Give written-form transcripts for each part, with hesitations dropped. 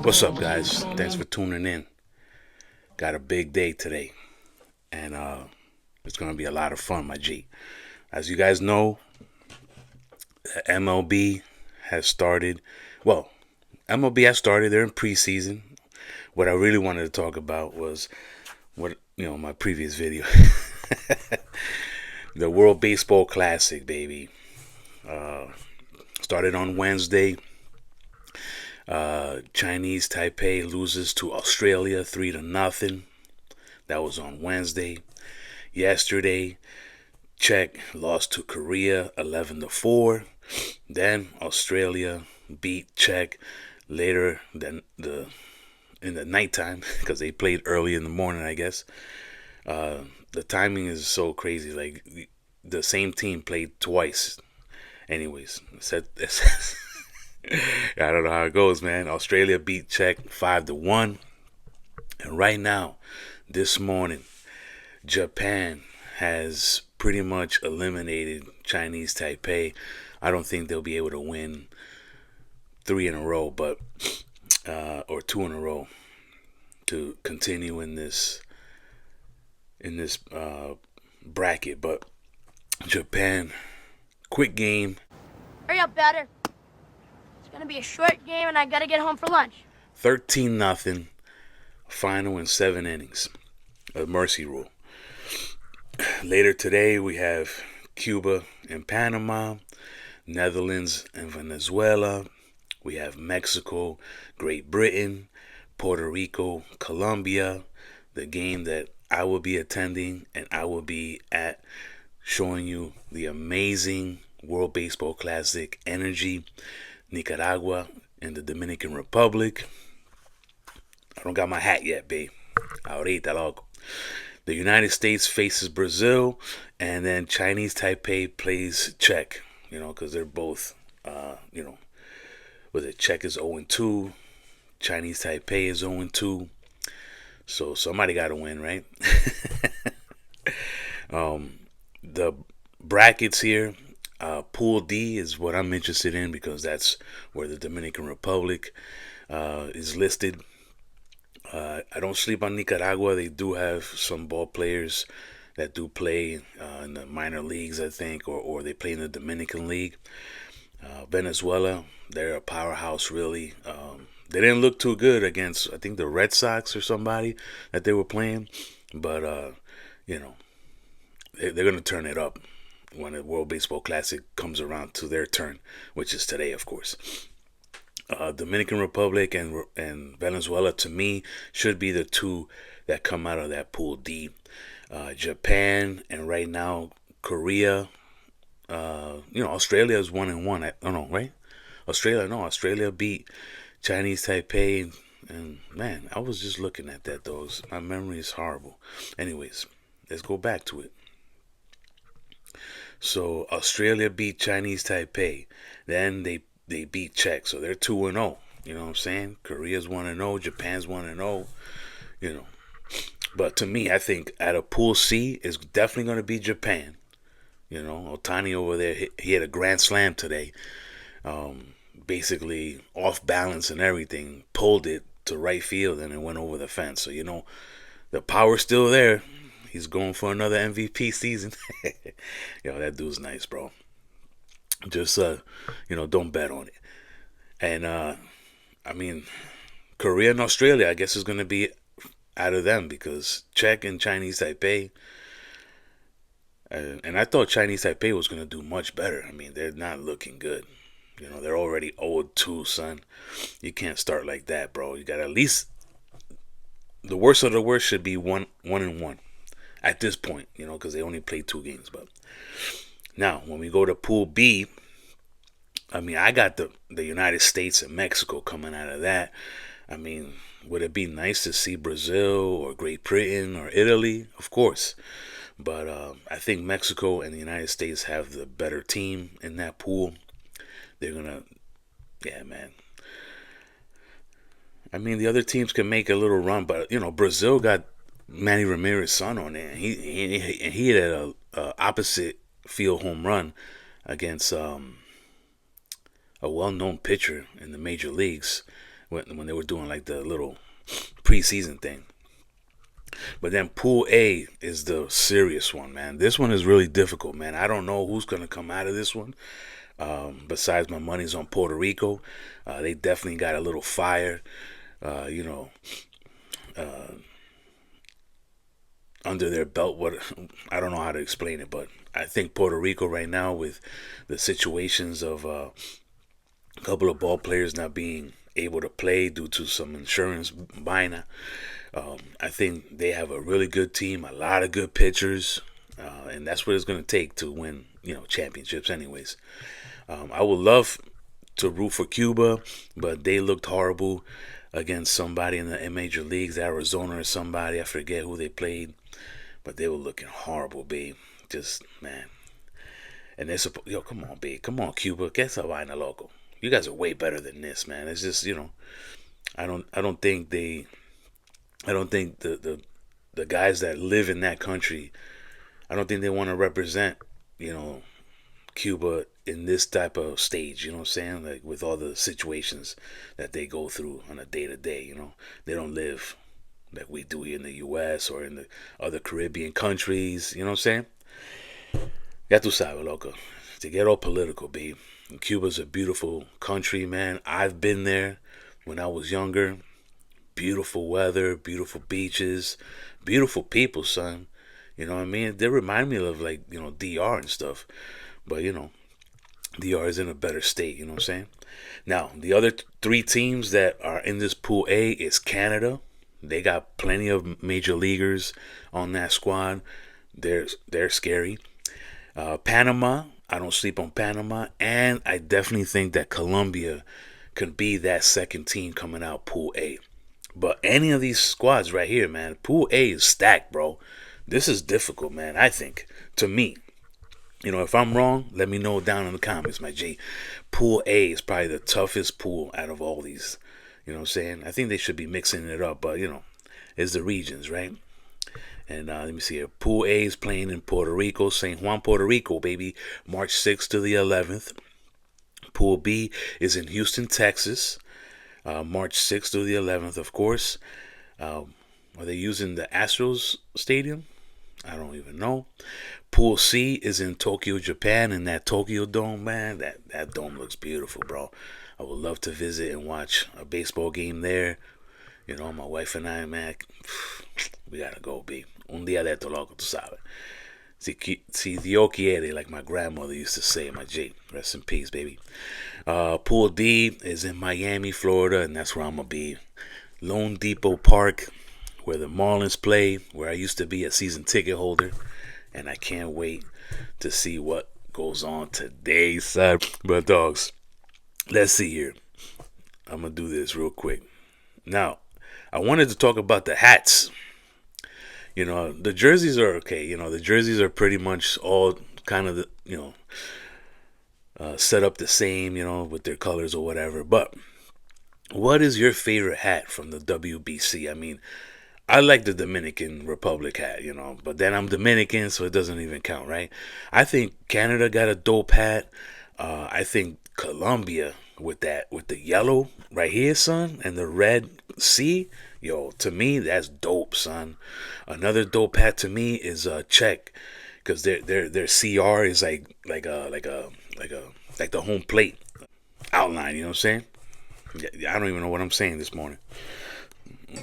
What's up, guys? Thanks for tuning in. Got a big day today, and it's gonna be a lot of fun, my G. As you guys know, MLB has started. Well, MLB has started. They're in preseason. What I really wanted to talk about was my previous video, the World Baseball Classic, baby. Started on Wednesday. Chinese Taipei loses to Australia 3-0. That was on Wednesday. Yesterday, Czech lost to Korea 11-4. Then Australia beat Czech later than in the nighttime because they played early in the morning, I guess. The timing is so crazy. Like the same team played twice. Anyways, I don't know how it goes, man. Australia beat Czech 5-1. And right now, this morning, Japan has pretty much eliminated Chinese Taipei. I don't think they'll be able to win 3 in a row, but or 2 in a row to continue in this bracket. But Japan, quick game. Hurry up, batter. It's gonna be a short game, and I gotta get home for lunch. 13-0. Final in 7 innings. A mercy rule. Later today, we have Cuba and Panama, Netherlands and Venezuela. We have Mexico, Great Britain, Puerto Rico, Colombia. The game that I will be attending and I will be at, showing you the amazing World Baseball Classic energy. Nicaragua and the Dominican Republic. I don't got my hat yet, babe. Ahorita, loco. The United States faces Brazil, and then Chinese Taipei plays Czech. Because they're both, whether Czech is 0-2, Chinese Taipei is 0-2. So somebody got to win, right? The brackets here. Pool D is what I'm interested in because that's where the Dominican Republic is listed. I don't sleep on Nicaragua. They do have some ball players that do play in the minor leagues, I think, or they play in the Dominican League. Venezuela, they're a powerhouse, really. They didn't look too good against, I think, the Red Sox or somebody that they were playing. But, they're going to turn it up when the World Baseball Classic comes around to their turn, which is today, of course. Dominican Republic and Venezuela, to me, should be the two that come out of that Pool D. Japan and right now Korea. Australia is 1-1. I don't know, right? Australia beat Chinese Taipei, and man, I was just looking at that. My memory is horrible. Anyways, let's go back to it. So Australia beat Chinese Taipei. Then they beat Czech. So they're 2-0. You know what I'm saying? Korea's 1-0. Japan's 1-0. But to me, I think at a Pool C, it's definitely going to be Japan. Otani over there, he had a grand slam today. Basically off balance and everything. Pulled it to right field and it went over the fence. So, the power's still there. He's going for another MVP season. Yo, that dude's nice, bro. Just, don't bet on it. And, Korea and Australia, I guess, is going to be out of them because Czech and Chinese Taipei. And I thought Chinese Taipei was going to do much better. I mean, they're not looking good. They're already 0-2, son. You can't start like that, bro. You got at least, the worst of the worst should be 1-1. At this point, because they only played 2 games. But now, when we go to Pool B, I got the United States and Mexico coming out of that. Would it be nice to see Brazil or Great Britain or Italy? Of course. But I think Mexico and the United States have the better team in that pool. They're going to, yeah, man. The other teams can make a little run, but, Brazil got Manny Ramirez's son on there. He hit a opposite field home run against a well-known pitcher in the major leagues when they were doing like the little preseason thing. But then Pool A is the serious one, man. This one is really difficult, man. I don't know who's gonna come out of this one. Besides, my money's on Puerto Rico. They definitely got a little fire, you know, under their belt. What, I don't know how to explain it, but I think Puerto Rico right now, with the situations of a couple of ball players not being able to play due to some insurance vaina, I think they have a really good team, a lot of good pitchers, and that's what it's going to take to win, championships. Anyways, I would love to root for Cuba, but they looked horrible against somebody in the major leagues, Arizona or somebody. I forget who they played, but they were looking horrible, babe. Just, man. And they're supposed, come on, babe. Come on, Cuba. Que esa vaina, loco. You guys are way better than this, man. It's just, I don't think the guys that live in that country, I don't think they want to represent, Cuba in this type of stage, you know what I'm saying? Like, with all the situations that they go through on a day to day, they don't live like we do here in the US or in the other Caribbean countries, you know what I'm saying? Ya tu sabes, loco. To get all political, babe. Cuba's a beautiful country, man. I've been there when I was younger. Beautiful weather, beautiful beaches, beautiful people, son. You know what I mean? They remind me of, like, DR and stuff. But, DR is in a better state, you know what I'm saying? Now, the other three teams that are in this Pool A is Canada. They got plenty of major leaguers on that squad. They're scary. Panama, I don't sleep on Panama. And I definitely think that Colombia can be that second team coming out Pool A. But any of these squads right here, man, Pool A is stacked, bro. This is difficult, man, I think, to me. If I'm wrong, let me know down in the comments, my G. Pool A is probably the toughest pool out of all these. You know what I'm saying? I think they should be mixing it up, but, it's the regions, right? And let me see here. Pool A is playing in Puerto Rico, St. Juan, Puerto Rico, baby, March 6th to the 11th. Pool B is in Houston, Texas, March 6th to the 11th, of course. Are they using the Astros Stadium? I don't even know. Pool C is in Tokyo, Japan, in that Tokyo Dome, man. That dome looks beautiful, bro. I would love to visit and watch a baseball game there. My wife and I, man, we gotta go, babe. Un día de esto, loco, tú sabes. Si Dios quiere, like my grandmother used to say, my G. Rest in peace, baby. Pool D is in Miami, Florida, and that's where I'm gonna be. Lone Depot Park, where the Marlins play, where I used to be a season ticket holder. And I can't wait to see what goes on today, son. But, dogs, let's see here. I'm going to do this real quick. Now, I wanted to talk about the hats. The jerseys are okay. The jerseys are pretty much all kind of, set up the same, with their colors or whatever. But what is your favorite hat from the WBC? I mean, I like the Dominican Republic hat, but then I'm Dominican, so it doesn't even count, right? I think Canada got a dope hat. I think Colombia with the yellow right here, son, and the red C, to me that's dope, son. Another dope hat to me is Czech, because their CR is like the home plate outline. You know what I'm saying? I don't even know what I'm saying this morning.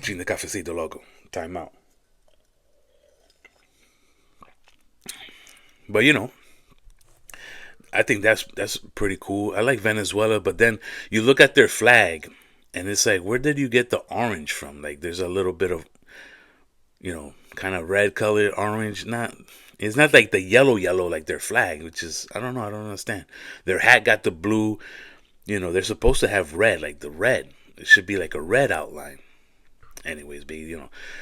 Chin de cafecito, loco. Time out. But I think that's pretty cool. I like Venezuela, but then you look at their flag, and it's like, where did you get the orange from? Like, there's a little bit of, kind of red colored orange. It's not like the yellow like their flag, which is, I don't know, I don't understand. Their hat got the blue. They're supposed to have red, like the red. It should be like a red outline. Anyways, baby,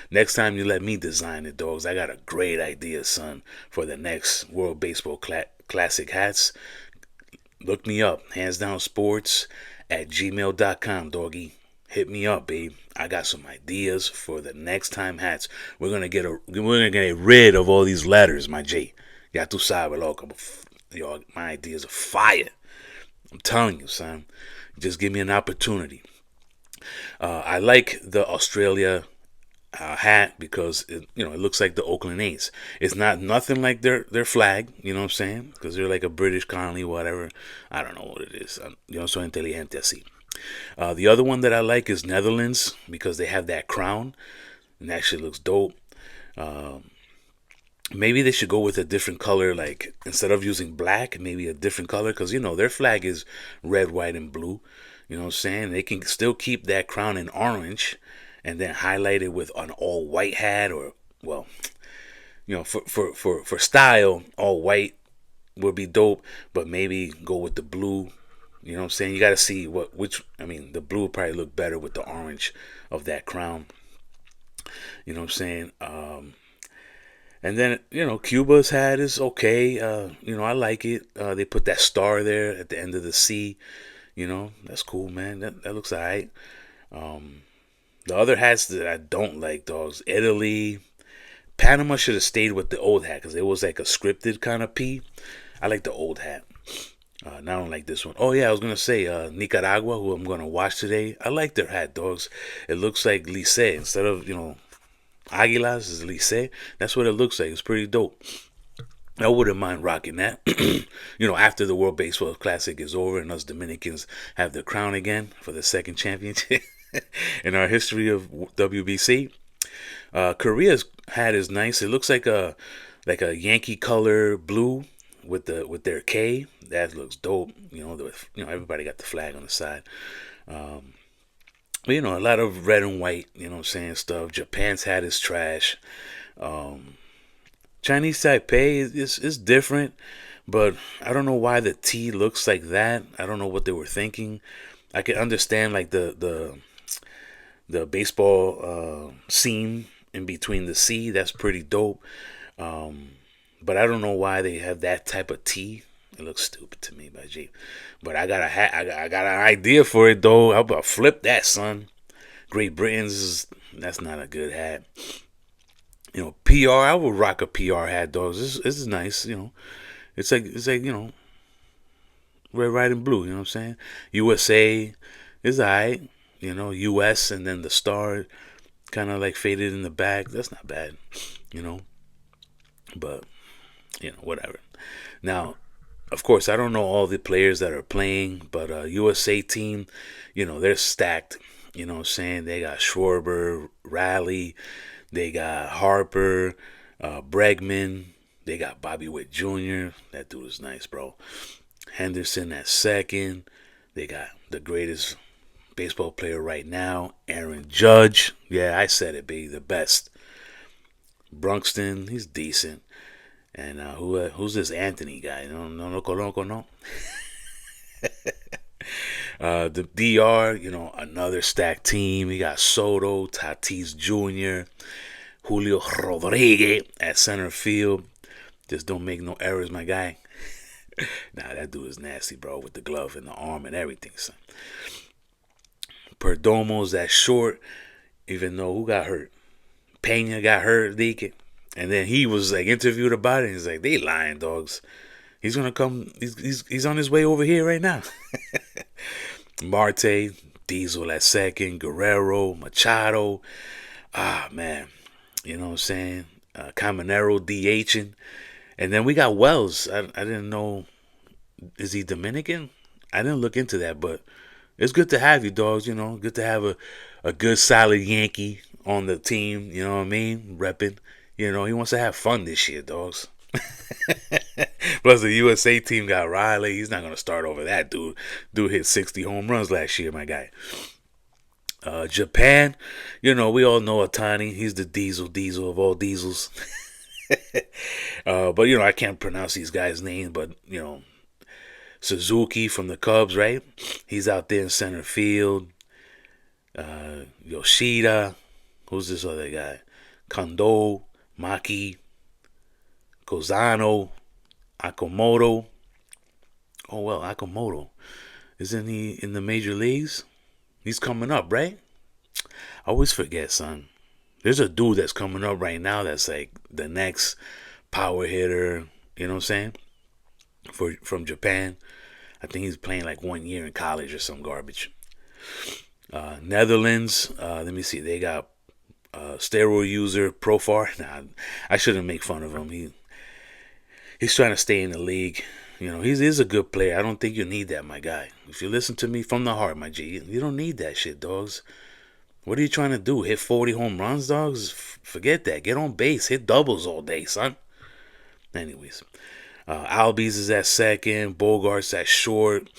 next time you let me design it, dogs, I got a great idea, son, for the next World Baseball Classic hats. Look me up, HANZDOWNSPORTS@gmail.com, doggy. Hit me up, babe. I got some ideas for the next time hats. We're gonna get rid of all these letters, my J. Ya tu sabes, loco. My ideas are fire. I'm telling you, son. Just give me an opportunity. I like the Australia hat because it looks like the Oakland A's. It's not nothing like their flag. You know what I'm saying? Because they're like a British colony, whatever. I don't know what it is. Yo no soy inteligente así. The other one that I like is Netherlands because they have that crown, and that shit looks dope. Maybe they should go with a different color, like instead of using black, maybe a different color, because their flag is red, white, and blue. You know what I'm saying? They can still keep that crown in orange, and then highlight it with an all white hat, or well, for style, all white would be dope, but maybe go with the blue. You know what I'm saying? You got to see the blue would probably look better with the orange of that crown. You know what I'm saying? And then, Cuba's hat is okay. I like it. They put that star there at the end of the C. That's cool, man. That looks alright. The other hats that I don't like, dogs, Italy, Panama should have stayed with the old hat because it was like a scripted kind of P. I like the old hat. I don't like this one. Oh yeah, I was gonna say Nicaragua, who I'm gonna watch today. I like their hat, dogs. It looks like Lycée instead of Aguilas is Lycée. That's what it looks like. It's pretty dope. I wouldn't mind rocking that. After the World Baseball Classic is over and us Dominicans have the crown again for the second championship in our history of WBC. Korea's hat is nice. It looks like a Yankee color blue with their K. That looks dope. Everybody got the flag on the side. But a lot of red and white, stuff. Japan's hat is trash. Chinese Taipei is different, but I don't know why the T looks like that. I don't know what they were thinking. I can understand like the baseball seam in between the C. That's pretty dope. But I don't know why they have that type of T. It looks stupid to me, by G. But I got a hat. I got an idea for it though. How about flip that, son? Great Britain's that's not a good hat. PR. I would rock a PR hat, dogs. This is nice. It's like red, white, and blue. You know what I'm saying? USA is alright. US and then the star kind of like faded in the back. That's not bad. But whatever. Now, of course, I don't know all the players that are playing, but USA team, they're stacked. You know what I'm saying? They got Schwarber, Riley, they got Harper, Bregman, they got Bobby Witt Jr. That dude is nice, bro. Henderson at second. They got the greatest baseball player right now, Aaron Judge. Yeah, I said it, baby, the best. Brunkston, he's decent. And who's this Anthony guy? No, conozco, no. The DR, another stacked team. We got Soto, Tatis Jr., Julio Rodriguez at center field. Just don't make no errors, my guy. Nah, that dude is nasty, bro, with the glove and the arm and everything, son. Perdomo's that short, even though who got hurt? Pena got hurt, Deacon. And then he was like interviewed about it. And he's like, they lying, dogs. He's gonna come. He's on his way over here right now. Marte, Diesel at second, Guerrero, Machado. Man, you know what I'm saying? Caminero DHing, and then we got Wells. I didn't know. Is he Dominican? I didn't look into that, but it's good to have you, dogs. Good to have a good solid Yankee on the team. You know what I mean? Repping. He wants to have fun this year, dogs. Plus, the USA team got Riley. He's not going to start over that dude. Dude hit 60 home runs last year, my guy. Japan, we all know Otani. He's the diesel of all diesels. But, I can't pronounce these guys' names. But, Suzuki from the Cubs, right? He's out there in center field. Yoshida. Who's this other guy? Kondo, Maki, Kozano, Akamoto. Oh, well, Akamoto. Isn't he in the major leagues? He's coming up, right? I always forget, son. There's a dude that's coming up right now that's like the next power hitter. You know what I'm saying? From Japan. I think he's playing like 1 year in college or some garbage. Netherlands, let me see. They got steroid user Profar. Nah, I shouldn't make fun of him. He's trying to stay in the league. You know, he's a good player. I don't think you need that, my guy. If you listen to me from the heart, my G, you don't need that shit, dogs. What are you trying to do? Hit 40 home runs, dogs? Forget that. Get on base. Hit doubles all day, son. Anyways, Albies is at second. Bogart's at short.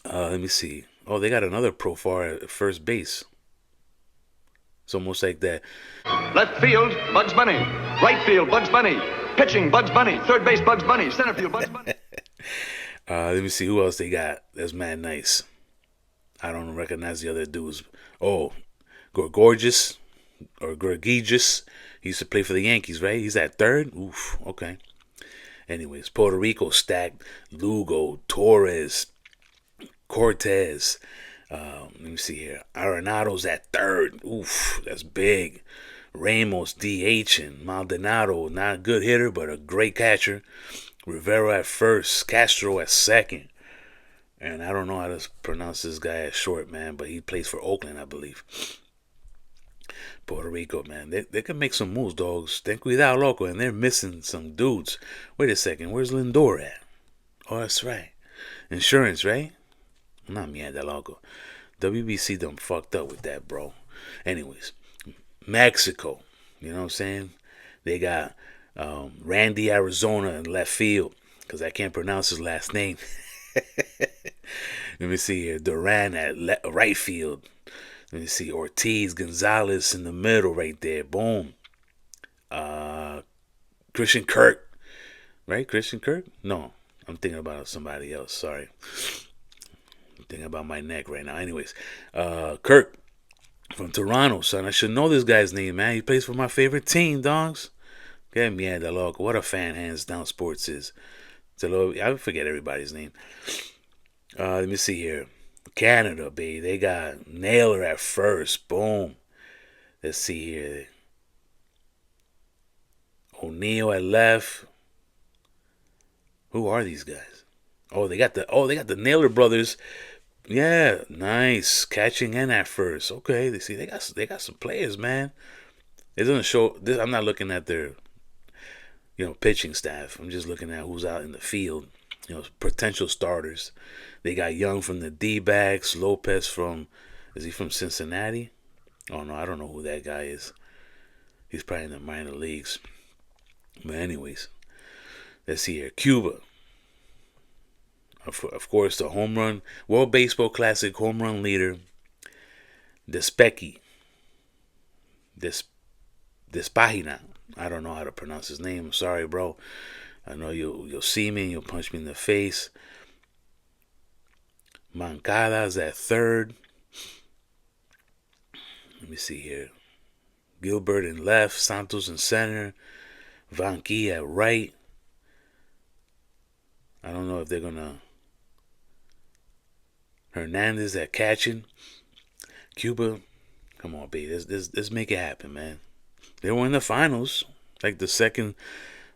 Let me see. Oh, they got another Profar at first base. It's almost like that. Left field, Bugs Bunny. Right field, Bugs Bunny. Pitching, Bugs Bunny. Third base, Bugs Bunny. Center field, Bugs Bunny. Let me see who else they got. That's mad nice. I don't recognize the other dudes. Oh, Gorgeous or Gorgeous. He used to play for the Yankees, right? He's at third. Oof. Okay. Anyways, Puerto Rico stacked. Lugo, Torres, Cortez. Let me see here. Arenado's at third. Oof, that's big. Ramos, DH, and Maldonado, not a good hitter, but a great catcher. Rivera at first. Castro at second. And I don't know how to pronounce this guy at short, man, but he plays for Oakland, I believe. Puerto Rico, man. They can make some moves, dogs. Ten cuidado, loco. And they're missing some dudes. Wait a second. Where's Lindor at? Oh, that's right. Insurance, right? Not mierda, loco. WBC done fucked up with that, bro. Anyways, Mexico. You know what I'm saying? They got Randy Arizona in left field. Because I can't pronounce his last name. Let me see here. Duran at right field. Let me see. Ortiz, Gonzalez in the middle right there. Boom. Christian Kirk. Right? Christian Kirk? No. I'm thinking about somebody else. Sorry. I'm thinking about my neck right now. Anyways. Kirk from Toronto, son. I should know this guy's name, man. He plays for my favorite team, dogs. Get mierda, loco. What a fan Hands Down Sports is. I forget everybody's name. Let me see here. Canada, baby. They got Naylor at first. Boom. Let's see here. O'Neal at left. Who are these guys? They got the Naylor brothers. Yeah, nice. Catching in at first. Okay, they got some players, man. It doesn't show this. I'm not looking at their pitching staff. I'm just looking at who's out in the field. Potential starters. They got Young from the D-backs. Lopez is he from Cincinnati? Oh, no, I don't know who that guy is. He's probably in the minor leagues. But anyways, let's see here. Cuba. Of course, the home run, World Baseball Classic home run leader, Despeki. Despagina. I don't know how to pronounce his name. I'm sorry, bro. I know you'll see me and you'll punch me in the face. Mancada's at third. Let me see here. Gilbert in left. Santos in center. Vanqui at right. I don't know if they're going to... Hernandez at catching. Cuba. Come on, baby. Let's make it happen, man. They were in the finals. Like the second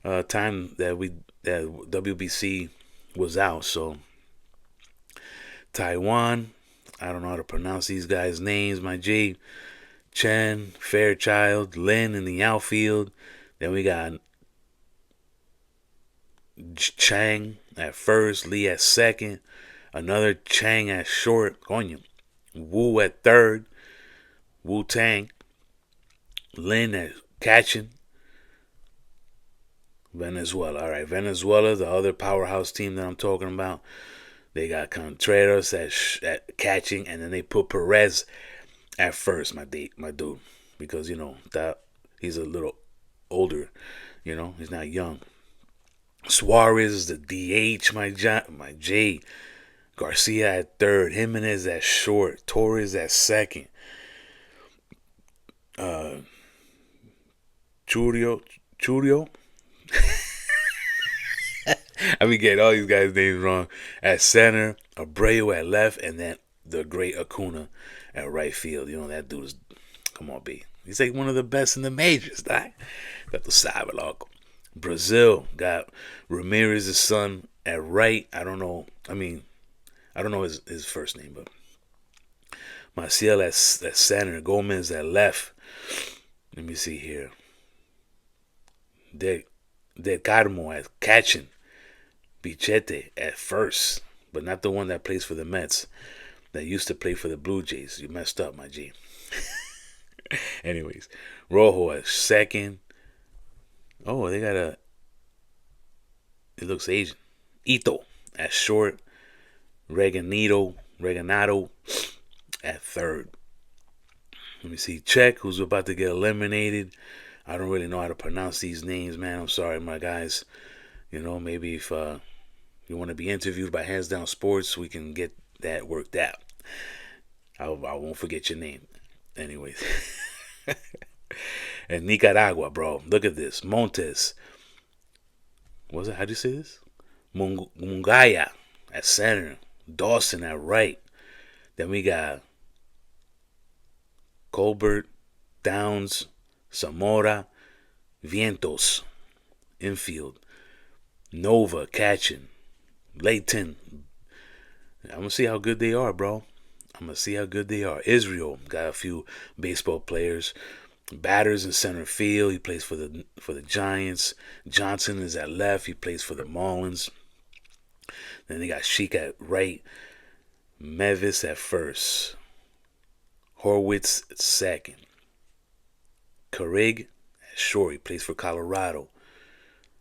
time that WBC was out. So Taiwan, I don't know how to pronounce these guys' names, my G. Chen, Fairchild, Lin in the outfield. Then we got Chang at first, Lee at second, another Chang at short, Coño. Wu at third, Wu Tang, Lin at catching. Venezuela. All right, Venezuela, the other powerhouse team that I'm talking about. They got Contreras at catching, and then they put Perez at first, my dude, because that he's a little older. He's not young. Suarez is the DH, my J. Garcia at third, Jimenez at short, Torres at second. Churio. I be getting all these guys' names wrong. At center, Abreu at left, and then the great Acuna at right field. That dude is, come on, B. He's like one of the best in the majors, right? Got the sabe, loco. Brazil got Ramirez's son at right. I don't know I mean, I don't know his first name, but Maciel at center, Gomez at left. Let me see here. De Carmo at catching, Bichette at first, but not the one that plays for the Mets. That used to play for the Blue Jays. You messed up, my G. Anyways, Rojo at second. Oh, they got a. It looks Asian. Ito at short. Reganado at third. Let me see. Czech, who's about to get eliminated. I don't really know how to pronounce these names, man. I'm sorry, my guys. You know, maybe if you want to be interviewed by Hands Down Sports, we can get that worked out. I won't forget your name. Anyways. And Nicaragua, bro. Look at this. Montes. How'd you say this? Mungaya at center. Dawson at right. Then we got Colbert, Downs, Zamora, Vientos, infield. Nova catching. Leighton. I'm going to see how good they are, bro. I'm going to see how good they are. Israel got a few baseball players. Batters in center field. He plays for the Giants. Johnson is at left. He plays for the Marlins. Then they got Sheik at right. Mevis at first. Horwitz at second. Carrig at short. He plays for Colorado.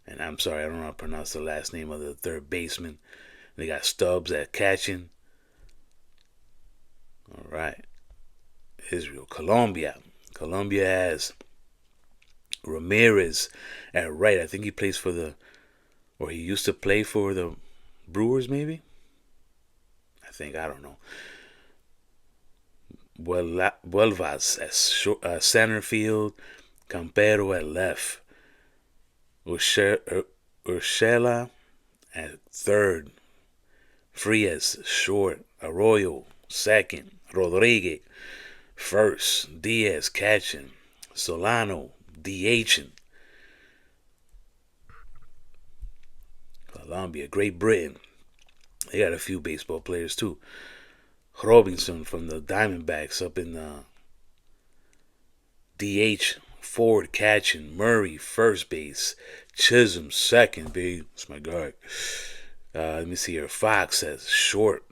And I'm sorry, I don't know how to pronounce the last name of the third baseman. They got Stubbs at catching. All right. Israel. Colombia has Ramirez at right. I think he plays for he used to play for the Brewers, maybe? I don't know. Vuelvas at center field. Campero at left. Urshela at third. Frias short. Arroyo second. Rodriguez first. Diaz catching. Solano DHing. Colombia, Great Britain. They got a few baseball players too. Robinson from the Diamondbacks up in DH. Ford catching. Murray first base. Chisholm second base. That's my guy. Let me see here. Fox at short.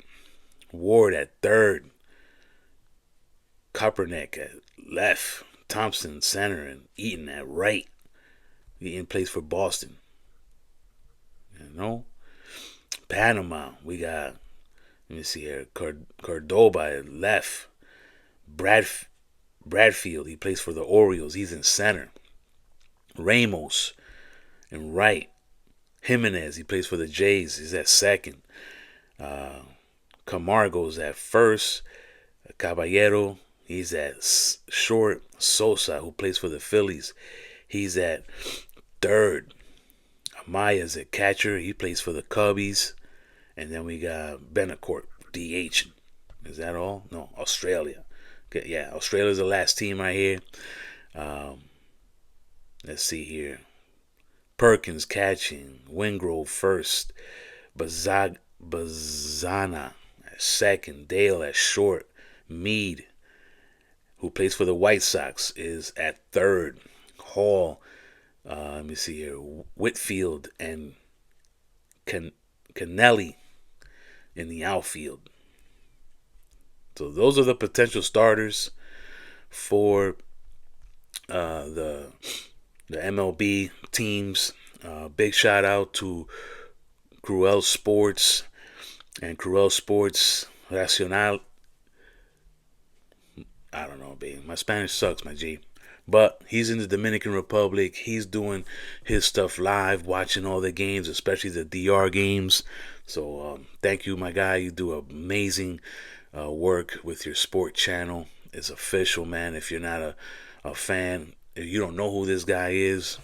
Ward at third. Kaepernick at left. Thompson center and Eaton at right. Eaton plays for Boston. You know? Panama, we got, let me see here, Cordoba at left. Bradfield, he plays for the Orioles. He's in center. Ramos in right. Jimenez, he plays for the Jays. He's at second. Camargo's at first. Caballero, he's at short. Sosa, who plays for the Phillies, he's at third. Amaya's at catcher. He plays for the Cubbies. And then we got Benacourt, DH. Is that all? No, Australia. Okay, yeah, Australia's the last team right here. Let's see here. Perkins catching. Wingrove first. Bazana at second. Dale at short. Meade, who plays for the White Sox, is at third. Hall, let me see here. Whitfield and Kennelly in the outfield. So those are the potential starters for the MLB teams. Big shout out to Cruel Sports and Cruel Sports Racional. I don't know, baby. My Spanish sucks, my G. But he's in the Dominican Republic. He's doing his stuff live, watching all the games, especially the DR games. So thank you, my guy. You do amazing work with your sport channel. It's official, man. If you're not a fan, if you don't know who this guy is,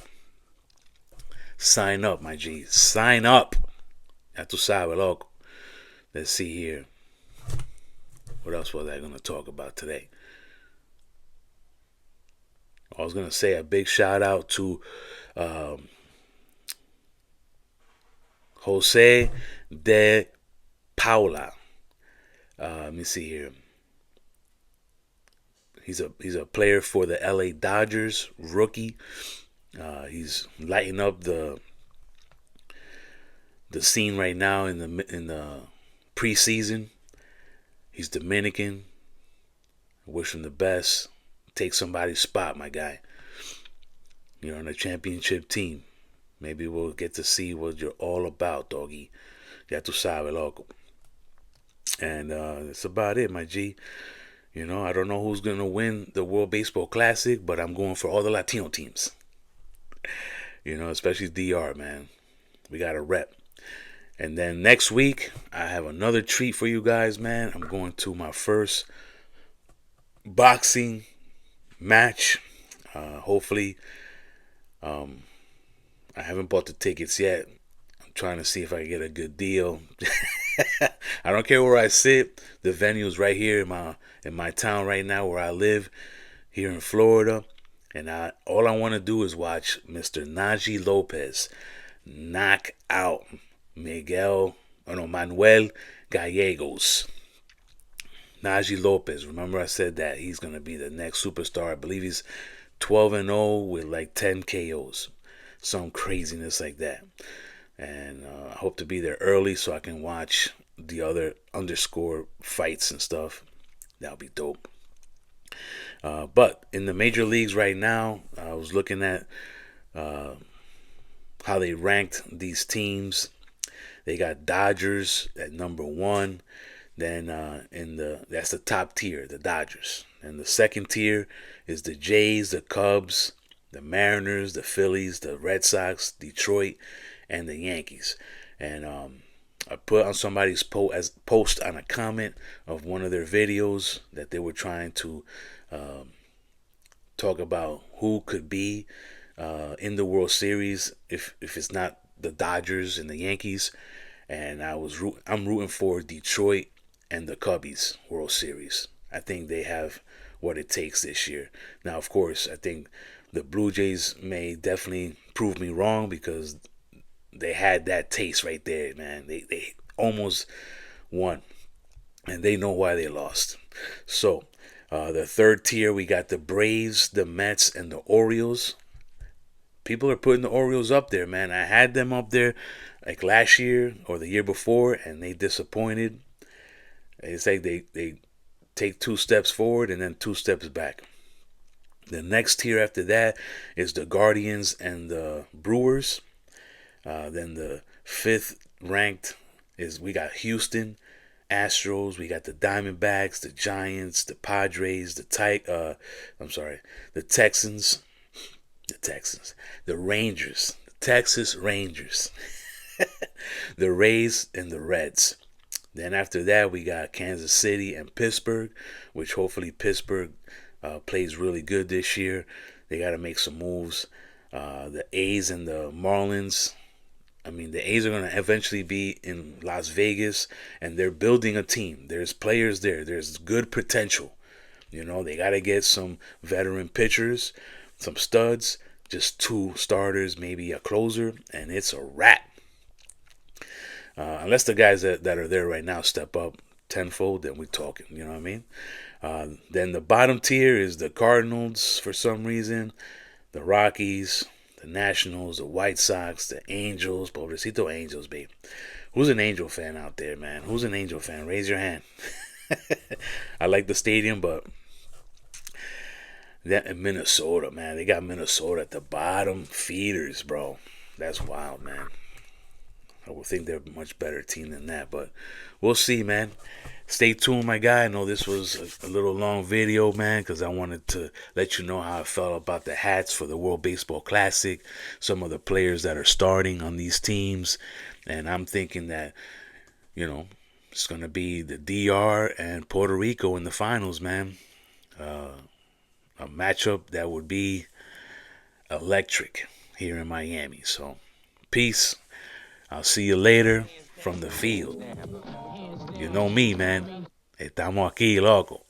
sign up, my G. Sign up. Ya tu sabes, loco. Let's see here. What else was I going to talk about today? I was going to say a big shout out to Jose de Paula. Let me see here. He's a player for the LA Dodgers, rookie. He's lighting up the scene right now in the preseason. He's Dominican. I wish him the best. Take somebody's spot, my guy. You're on a championship team. Maybe we'll get to see what you're all about, doggy. Ya tu sabes, loco. And that's about it, my G. You know, I don't know who's going to win the World Baseball Classic, but I'm going for all the Latino teams. You know, especially DR, man. We got a rep. And then next week, I have another treat for you guys, man. I'm going to my first boxing match. Hopefully, I haven't bought the tickets yet. I'm trying to see if I can get a good deal. I don't care where I sit. The venue is right here in my town right now where I live, here in Florida. And all I want to do is watch Mr. Najee Lopez knock out Manuel Gallegos. Najee Lopez. Remember I said that he's going to be the next superstar. I believe he's 12-0 with like 10 KOs. Some craziness like that. And I hope to be there early so I can watch the other underscore fights and stuff. That'll be dope. But in the major leagues right now, I was looking at how they ranked these teams. They got Dodgers at number 1. Then that's the top tier, the Dodgers. And the second tier is the Jays, the Cubs, the Mariners, the Phillies, the Red Sox, Detroit, and the Yankees. And I put on somebody's post on a comment of one of their videos that they were trying to talk about who could be in the World Series if it's not the Dodgers and the Yankees. And I'm rooting for Detroit and the Cubbies World Series. I think they have what it takes this year. Now, of course, I think the Blue Jays may definitely prove me wrong because they had that taste right there, man. They almost won, and they know why they lost. So, the third tier, we got the Braves, the Mets, and the Orioles. People are putting the Orioles up there, man. I had them up there like last year or the year before, and they disappointed. It's like they take 2 steps forward and then 2 steps back. The next tier after that is the Guardians and the Brewers. Then the 5th ranked is we got Houston Astros. We got the Diamondbacks, the Giants, the Padres, the Texans, the Rangers, the Texas Rangers, the Rays, and the Reds. Then after that, we got Kansas City and Pittsburgh, which hopefully Pittsburgh plays really good this year. They got to make some moves. The A's and the Marlins. I mean, the A's are going to eventually be in Las Vegas, and they're building a team. There's players there. There's good potential. You know, they got to get some veteran pitchers, some studs, just 2 starters, maybe a closer, and it's a wrap. Unless the guys that are there right now step up tenfold, then we're talking. You know what I mean? Then the bottom tier is the Cardinals for some reason, the Rockies, the Nationals, the White Sox, the Angels. Pobrecito Angels, babe. Who's an Angel fan out there, man? Who's an Angel fan? Raise your hand. I like the stadium, but that in Minnesota, man. They got Minnesota at the bottom. Feeders, bro. That's wild, man. I would think they're a much better team than that, but we'll see, man. Stay tuned, my guy. I know this was a little long video, man, because I wanted to let you know how I felt about the hats for the World Baseball Classic, some of the players that are starting on these teams, and I'm thinking that, you know, it's going to be the DR and Puerto Rico in the finals, man. A matchup that would be electric here in Miami. So, peace. I'll see you later from the field. You know me, man. Estamos aquí, loco.